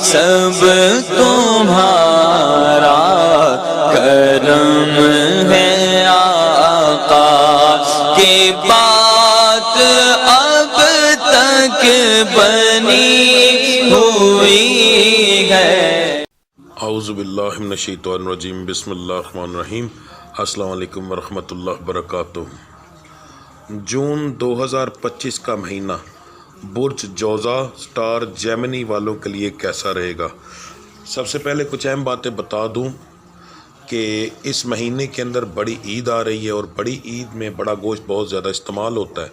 سب تمہارا کرم ہے آقا کی بات اب تک بنی ہوئی ہے۔ اعوذ باللہ من الشیطان الرجیم، بسم اللہ الرحمن الرحیم۔ السلام علیکم ورحمۃ اللہ وبرکاتہ۔ جون 2025 کا مہینہ برج جوزہ سٹار جیمنی والوں کے لیے کیسا رہے گا؟ سب سے پہلے کچھ اہم باتیں بتا دوں کہ اس مہینے کے اندر بڑی عید آ رہی ہے اور بڑی عید میں بڑا گوشت بہت زیادہ استعمال ہوتا ہے،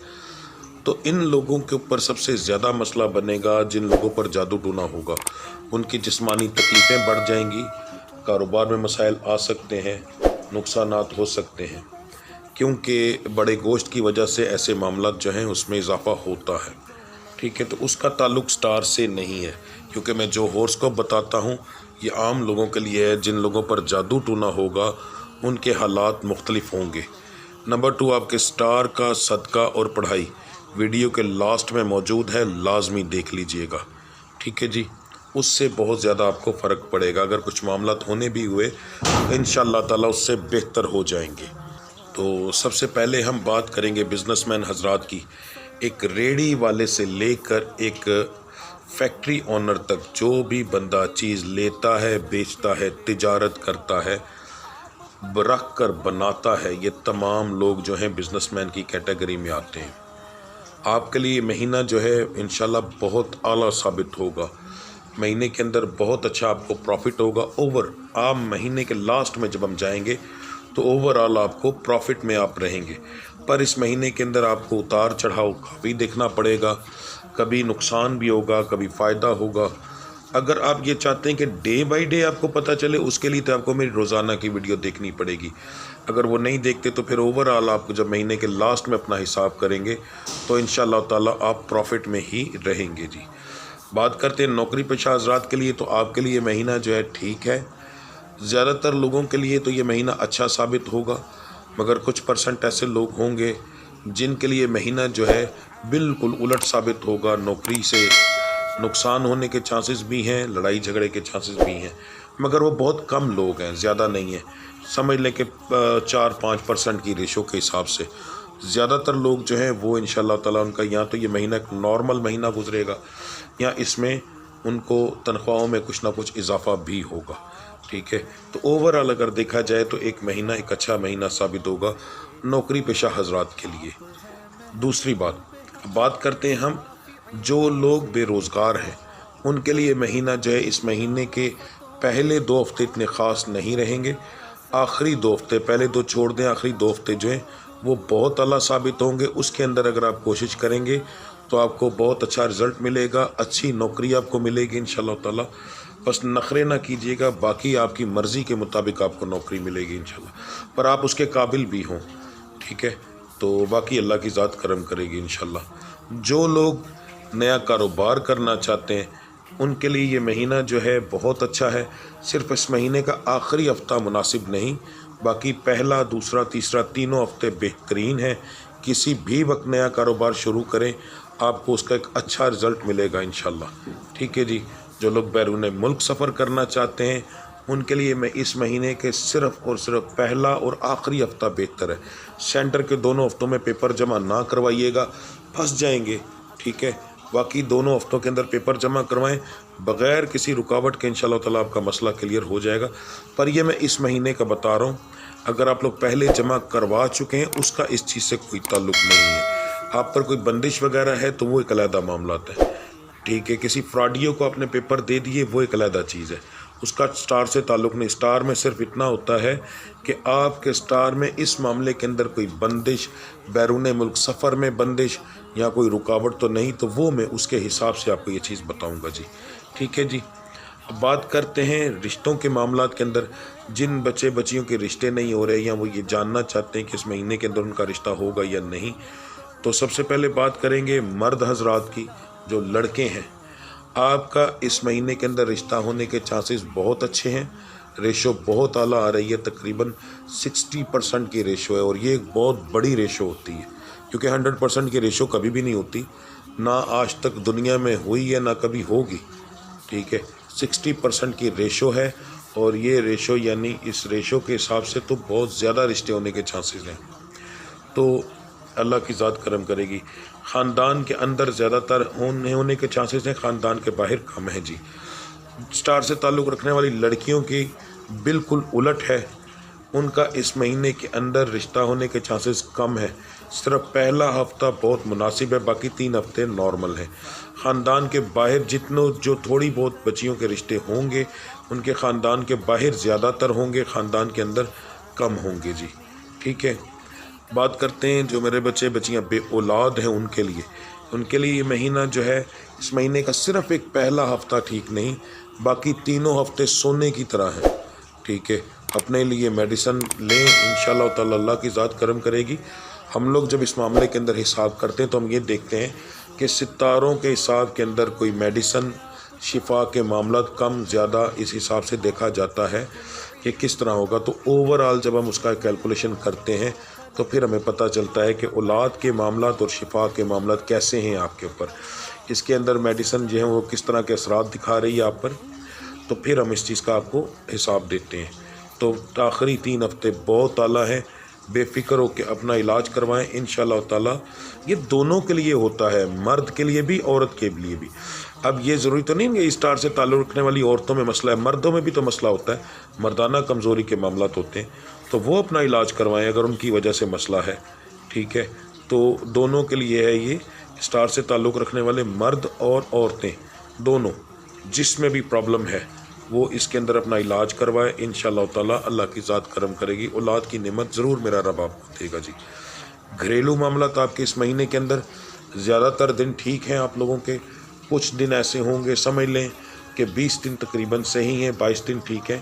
تو ان لوگوں کے اوپر سب سے زیادہ مسئلہ بنے گا جن لوگوں پر جادو ٹونا ہوگا۔ ان کی جسمانی تکلیفیں بڑھ جائیں گی، کاروبار میں مسائل آ سکتے ہیں، نقصانات ہو سکتے ہیں، کیونکہ بڑے گوشت کی وجہ سے ایسے معاملات جو ہیں اس میں اضافہ ہوتا ہے۔ ٹھیک ہے، تو اس کا تعلق سٹار سے نہیں ہے، کیونکہ میں جو ہورسکوپ بتاتا ہوں یہ عام لوگوں کے لیے ہے۔ جن لوگوں پر جادو ٹونا ہوگا ان کے حالات مختلف ہوں گے۔ نمبر 2، آپ کے سٹار کا صدقہ اور پڑھائی ویڈیو کے لاسٹ میں موجود ہے، لازمی دیکھ لیجئے گا۔ ٹھیک ہے جی، اس سے بہت زیادہ آپ کو فرق پڑے گا۔ اگر کچھ معاملات ہونے بھی ہوئے تو انشاءاللہ تعالیٰ اس سے بہتر ہو جائیں گے۔ تو سب سے پہلے ہم بات کریں گے بزنس مین حضرات کی۔ ایک ریڑھی والے سے لے کر ایک فیکٹری اونر تک جو بھی بندہ چیز لیتا ہے، بیچتا ہے، تجارت کرتا ہے، رکھ کر بناتا ہے، یہ تمام لوگ جو ہیں بزنس مین کی کیٹیگری میں آتے ہیں۔ آپ کے لیے مہینہ جو ہے انشاءاللہ بہت اعلیٰ ثابت ہوگا۔ مہینے کے اندر بہت اچھا آپ کو پروفٹ ہوگا۔ آپ مہینے کے لاسٹ میں جب ہم جائیں گے تو اوور آل آپ کو پروفٹ میں آپ رہیں گے، پر اس مہینے کے اندر آپ کو اتار چڑھاؤ بھی دیکھنا پڑے گا، کبھی نقصان بھی ہوگا، کبھی فائدہ ہوگا۔ اگر آپ یہ چاہتے ہیں کہ ڈے بائی ڈے آپ کو پتہ چلے، اس کے لیے تو آپ کو میری روزانہ کی ویڈیو دیکھنی پڑے گی۔ اگر وہ نہیں دیکھتے تو پھر اوور آل آپ کو جب مہینے کے لاسٹ میں اپنا حساب کریں گے تو انشاءاللہ تعالیٰ آپ پروفٹ میں ہی رہیں گے جی۔ بات کرتے ہیں نوکری پیشہ حضرات کے لیے، تو آپ کے لیے مہینہ جو ہے ٹھیک ہے۔ زیادہ تر لوگوں کے لیے تو یہ مہینہ اچھا ثابت ہوگا، مگر کچھ پرسنٹ ایسے لوگ ہوں گے جن کے لیے مہینہ جو ہے بالکل الٹ ثابت ہوگا۔ نوکری سے نقصان ہونے کے چانسز بھی ہیں، لڑائی جھگڑے کے چانسز بھی ہیں، مگر وہ بہت کم لوگ ہیں، زیادہ نہیں ہیں۔ سمجھ لیں کہ 4-5% کی ریشو کے حساب سے زیادہ تر لوگ جو ہیں وہ انشاءاللہ تعالیٰ ان کا یا تو یہ مہینہ ایک نارمل مہینہ گزرے گا یا اس میں ان کو تنخواہوں میں کچھ نہ کچھ اضافہ بھی ہوگا۔ ٹھیک ہے، تو اوور آل اگر دیکھا جائے تو ایک مہینہ ایک اچھا مہینہ ثابت ہوگا نوکری پیشہ حضرات کے لیے۔ دوسری بات کرتے ہیں ہم جو لوگ بے روزگار ہیں ان کے لیے مہینہ جو ہے اس مہینے کے پہلے 2 ہفتے اتنے خاص نہیں رہیں گے، آخری 2 ہفتے، پہلے 2 چھوڑ دیں، آخری 2 ہفتے جو ہیں وہ بہت اعلیٰ ثابت ہوں گے۔ اس کے اندر اگر آپ کوشش کریں گے تو آپ کو بہت اچھا رزلٹ ملے گا، اچھی نوکری آپ کو ملے گی انشاءاللہ تعالیٰ۔ بس نخرے نہ کیجیے گا، باقی آپ کی مرضی کے مطابق آپ کو نوکری ملے گی انشاءاللہ، پر آپ اس کے قابل بھی ہوں۔ ٹھیک ہے، تو باقی اللہ کی ذات کرم کرے گی انشاءاللہ۔ جو لوگ نیا کاروبار کرنا چاہتے ہیں ان کے لیے یہ مہینہ جو ہے بہت اچھا ہے۔ صرف اس مہینے کا آخری ہفتہ مناسب نہیں، باقی پہلا، دوسرا، تیسرا تینوں ہفتے بہترین ہیں۔ کسی بھی وقت نیا کاروبار شروع کریں، آپ کو اس کا ایک اچھا رزلٹ ملے گا انشاءاللہ۔ ٹھیک ہے جی، جو لوگ بیرون ملک سفر کرنا چاہتے ہیں ان کے لیے میں اس مہینے کے صرف اور صرف پہلا اور آخری ہفتہ بہتر ہے۔ سینٹر کے دونوں ہفتوں میں پیپر جمع نہ کروائیے گا، پھنس جائیں گے۔ ٹھیک ہے، باقی دونوں ہفتوں کے اندر پیپر جمع کروائیں بغیر کسی رکاوٹ کے، انشاءاللہ تعالیٰ آپ کا مسئلہ کلیئر ہو جائے گا۔ پر یہ میں اس مہینے کا بتا رہا ہوں، اگر آپ لوگ پہلے جمع کروا چکے ہیں اس کا اس چیز سے کوئی تعلق نہیں ہے۔ آپ پر کوئی بندش وغیرہ ہے تو وہ ایک علیحدہ معاملات ہے۔ ٹھیک ہے، کسی فراڈیوں کو اپنے پیپر دے دیے وہ ایک علیحدہ چیز ہے، اس کا سٹار سے تعلق نہیں۔ سٹار میں صرف اتنا ہوتا ہے کہ آپ کے سٹار میں اس معاملے کے اندر کوئی بندش، بیرون ملک سفر میں بندش یا کوئی رکاوٹ تو نہیں، تو وہ میں اس کے حساب سے آپ کو یہ چیز بتاؤں گا جی۔ ٹھیک ہے جی، اب بات کرتے ہیں رشتوں کے معاملات کے اندر۔ جن بچے بچیوں کے رشتے نہیں ہو رہے یا وہ یہ جاننا چاہتے ہیں کہ اس مہینے کے اندر ان کا رشتہ ہوگا یا نہیں، تو سب سے پہلے بات کریں گے مرد حضرات کی۔ جو لڑکے ہیں آپ کا اس مہینے کے اندر رشتہ ہونے کے چانسز بہت اچھے ہیں، ریشو بہت اعلیٰ آ رہی ہے، تقریباً 60% کی ریشو ہے، اور یہ ایک بہت بڑی ریشو ہوتی ہے کیونکہ 100% کی ریشو کبھی بھی نہیں ہوتی، نہ آج تک دنیا میں ہوئی ہے نہ کبھی ہوگی۔ ٹھیک ہے، 60% کی ریشو ہے، اور یہ ریشو یعنی اس ریشو کے حساب سے تو بہت زیادہ رشتے ہونے کے چانسز ہیں۔ تو اللہ کی ذات کرم کرے گی۔ خاندان کے اندر زیادہ تر ہونے کے چانسز ہیں، خاندان کے باہر کم ہے جی۔ سٹار سے تعلق رکھنے والی لڑکیوں کی بالکل الٹ ہے، ان کا اس مہینے کے اندر رشتہ ہونے کے چانسز کم ہے، صرف پہلا ہفتہ بہت مناسب ہے، باقی 3 ہفتے نارمل ہیں۔ خاندان کے باہر جو تھوڑی بہت بچیوں کے رشتے ہوں گے، ان کے خاندان کے باہر زیادہ تر ہوں گے، خاندان کے اندر کم ہوں گے جی، ٹھیک ہے۔ بات کرتے ہیں جو میرے بچیاں بے اولاد ہیں ان کے لیے یہ مہینہ جو ہے، اس مہینے کا صرف ایک پہلا ہفتہ ٹھیک نہیں، باقی تینوں ہفتے سونے کی طرح ہیں، ٹھیک ہے۔ اپنے لیے میڈیسن لیں، انشاءاللہ تعالی اللہ کی ذات کرم کرے گی۔ ہم لوگ جب اس معاملے کے اندر حساب کرتے ہیں تو ہم یہ دیکھتے ہیں کہ ستاروں کے حساب کے اندر کوئی میڈیسن شفا کے معاملات کم زیادہ اس حساب سے دیکھا جاتا ہے کہ کس طرح ہوگا۔ تو اوورآل جب ہم اس کا کیلکولیشن کرتے ہیں تو پھر ہمیں پتہ چلتا ہے کہ اولاد کے معاملات اور شفا کے معاملات کیسے ہیں آپ کے اوپر، اس کے اندر میڈیسن جو ہے وہ کس طرح کے اثرات دکھا رہی ہے آپ پر، تو پھر ہم اس چیز کا آپ کو حساب دیتے ہیں۔ تو آخری 3 ہفتے بہت اعلیٰ ہیں، بے فکر ہو کے اپنا علاج کروائیں انشاءاللہ تعالی۔ یہ دونوں کے لیے ہوتا ہے، مرد کے لیے بھی عورت کے لیے بھی۔ اب یہ ضروری تو نہیں کہ اسٹار سے تعلق رکھنے والی عورتوں میں مسئلہ ہے، مردوں میں بھی تو مسئلہ ہوتا ہے، مردانہ کمزوری کے معاملات ہوتے ہیں، تو وہ اپنا علاج کروائیں اگر ان کی وجہ سے مسئلہ ہے، ٹھیک ہے۔ تو دونوں کے لیے ہے یہ، اسٹار سے تعلق رکھنے والے مرد اور عورتیں دونوں، جس میں بھی پرابلم ہے وہ اس کے اندر اپنا علاج کروائے انشاءاللہ تعالی، اللہ کی ذات کرم کرے گی، اولاد کی نعمت ضرور میرا رب آپ کو دے گا جی۔ گھریلو معاملات آپ کے اس مہینے کے اندر زیادہ تر دن ٹھیک ہیں آپ لوگوں کے، کچھ دن ایسے ہوں گے سمجھ لیں کہ 20 دن تقریباً صحیح ہیں، 22 دن ٹھیک ہیں،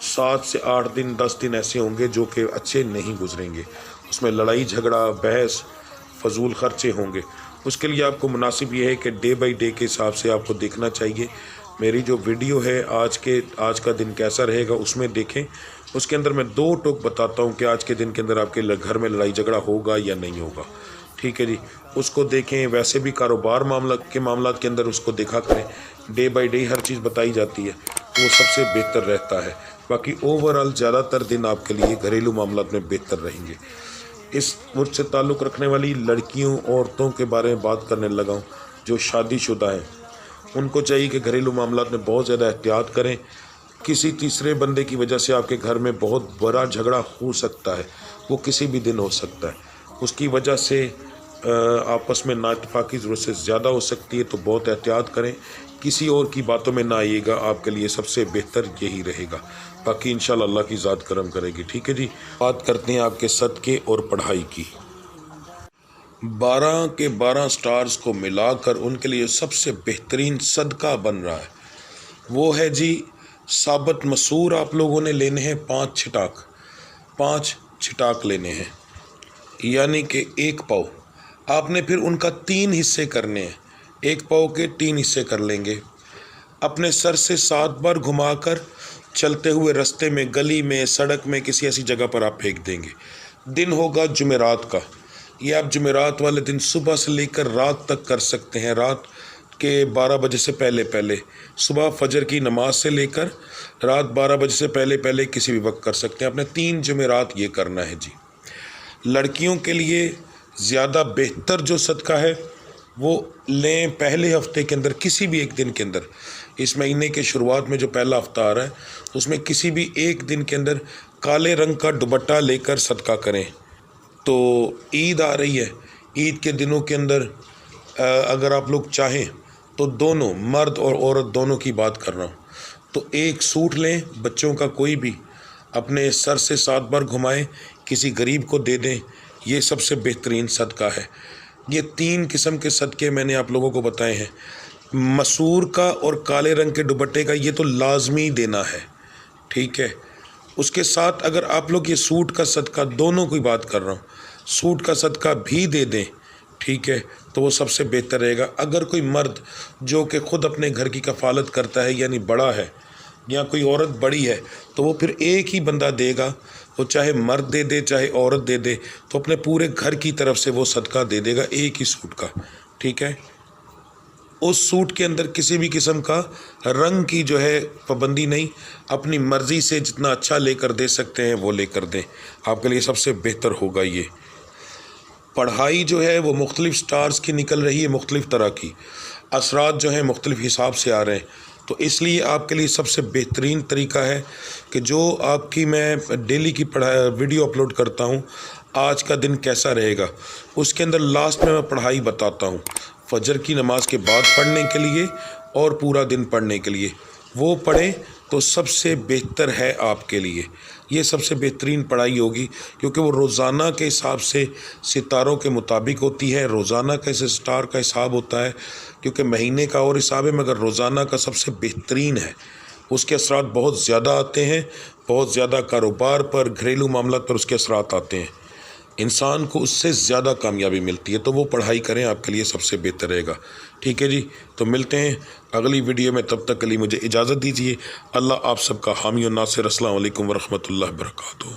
7 سے 8 دن 10 دن ایسے ہوں گے جو کہ اچھے نہیں گزریں گے، اس میں لڑائی جھگڑا بحث فضول خرچے ہوں گے۔ اس کے لیے آپ کو مناسب یہ ہے کہ ڈے بائی ڈے کے حساب سے آپ کو دیکھنا چاہیے۔ میری جو ویڈیو ہے آج کا دن کیسا رہے گا اس میں دیکھیں، اس کے اندر میں 2 ٹوک بتاتا ہوں کہ آج کے دن کے اندر آپ کے گھر میں لڑائی جھگڑا ہوگا یا نہیں ہوگا، ٹھیک ہے جی۔ اس کو دیکھیں، ویسے بھی کاروبار معاملات کے اندر اس کو دیکھا کریں، ڈے بائی ڈے ہر چیز بتائی جاتی ہے، وہ سب سے بہتر رہتا ہے۔ باقی اوورآل زیادہ تر دن آپ کے لیے گھریلو معاملات میں بہتر رہیں گے۔ اس مجھ سے تعلق رکھنے والی لڑکیوں عورتوں کے بارے میں بات کرنے لگا ہوں جو شادی شدہ ہیں، ان کو چاہیے کہ گھریلو معاملات میں بہت زیادہ احتیاط کریں۔ کسی تیسرے بندے کی وجہ سے آپ کے گھر میں بہت بڑا جھگڑا ہو سکتا ہے، وہ کسی بھی دن ہو سکتا ہے، اس کی وجہ سے آپس میں نااتفاقی ضرورت سے زیادہ ہو سکتی ہے، تو بہت احتیاط کریں، کسی اور کی باتوں میں نہ آئیے گا، آپ کے لیے سب سے بہتر یہی رہے گا۔ باقی انشاءاللہ اللہ کی ذات کرم کرے گی، ٹھیک ہے جی۔ بات کرتے ہیں آپ کے صدقے اور پڑھائی کی۔ 12 کے 12 سٹارز کو ملا کر ان کے لیے سب سے بہترین صدقہ بن رہا ہے، وہ ہے جی ثابت مسور آپ لوگوں نے لینے ہیں 5 چھٹاک لینے ہیں، یعنی کہ 1 پاؤ، آپ نے پھر ان کا 3 حصے کرنے ہیں، 1 پاؤ کے 3 حصے کر لیں گے، اپنے سر سے 7 بار گھما کر چلتے ہوئے رستے میں، گلی میں، سڑک میں، کسی ایسی جگہ پر آپ پھینک دیں گے۔ دن ہوگا جمعرات کا، یہ آپ جمعرات والے دن صبح سے لے کر رات تک کر سکتے ہیں، رات کے 12 بجے سے پہلے صبح فجر کی نماز سے لے کر رات 12 بجے سے پہلے کسی بھی وقت کر سکتے ہیں، اپنے 3 جمعرات یہ کرنا ہے جی۔ لڑکیوں کے لیے زیادہ بہتر جو صدقہ ہے وہ لیں پہلے ہفتے کے اندر، کسی بھی ایک دن کے اندر، اس مہینے کے شروعات میں جو پہلا ہفتہ آ رہا ہے اس میں کسی بھی ایک دن کے اندر کالے رنگ کا دوپٹہ لے کر صدقہ کریں۔ تو عید آ رہی ہے، عید کے دنوں کے اندر اگر آپ لوگ چاہیں تو دونوں مرد اور عورت دونوں کی بات کر رہا ہوں، تو ایک سوٹ لیں بچوں کا کوئی بھی، اپنے سر سے 7 بار گھمائیں، کسی غریب کو دے دیں، یہ سب سے بہترین صدقہ ہے۔ یہ 3 قسم کے صدقے میں نے آپ لوگوں کو بتائے ہیں، مسور کا اور کالے رنگ کے دوپٹے کا یہ تو لازمی دینا ہے، ٹھیک ہے۔ اس کے ساتھ اگر آپ لوگ یہ سوٹ کا صدقہ، دونوں کی بات کر رہا ہوں، سوٹ کا صدقہ بھی دے دیں، ٹھیک ہے، تو وہ سب سے بہتر رہے گا۔ اگر کوئی مرد جو کہ خود اپنے گھر کی کفالت کرتا ہے، یعنی بڑا ہے، یا کوئی عورت بڑی ہے، تو وہ پھر ایک ہی بندہ دے گا، وہ چاہے مرد دے دے چاہے عورت دے دے، تو اپنے پورے گھر کی طرف سے وہ صدقہ دے دے گا ایک ہی سوٹ کا، ٹھیک ہے۔ اس سوٹ کے اندر کسی بھی قسم کا رنگ کی جو ہے پابندی نہیں، اپنی مرضی سے جتنا اچھا لے کر دے سکتے ہیں وہ لے کر دیں، آپ کے لیے سب سے بہتر ہوگا۔ یہ پڑھائی جو ہے وہ مختلف سٹارز کی نکل رہی ہے، مختلف طرح کی اثرات جو ہیں مختلف حساب سے آ رہے ہیں، تو اس لیے آپ کے لیے سب سے بہترین طریقہ ہے کہ جو آپ کی میں ڈیلی کی ویڈیو اپلوڈ کرتا ہوں، آج کا دن کیسا رہے گا، اس کے اندر لاسٹ میں پڑھائی بتاتا ہوں، فجر کی نماز کے بعد پڑھنے کے لیے اور پورا دن پڑھنے کے لیے، وہ پڑھیں تو سب سے بہتر ہے آپ کے لیے، یہ سب سے بہترین پڑھائی ہوگی، کیونکہ وہ روزانہ کے حساب سے ستاروں کے مطابق ہوتی ہے، روزانہ کا سٹار کا حساب ہوتا ہے، کیونکہ مہینے کا اور حساب ہے مگر روزانہ کا سب سے بہترین ہے، اس کے اثرات بہت زیادہ آتے ہیں، بہت زیادہ کاروبار پر، گھریلو معاملات پر اس کے اثرات آتے ہیں، انسان کو اس سے زیادہ کامیابی ملتی ہے، تو وہ پڑھائی کریں، آپ کے لیے سب سے بہتر رہے گا۔ ٹھیک ہے جی، تو ملتے ہیں اگلی ویڈیو میں، تب تک کے لیے مجھے اجازت دیجیے۔ اللہ آپ سب کا حامی و ناصر۔ السلام علیکم ورحمۃ اللہ وبرکاتہ۔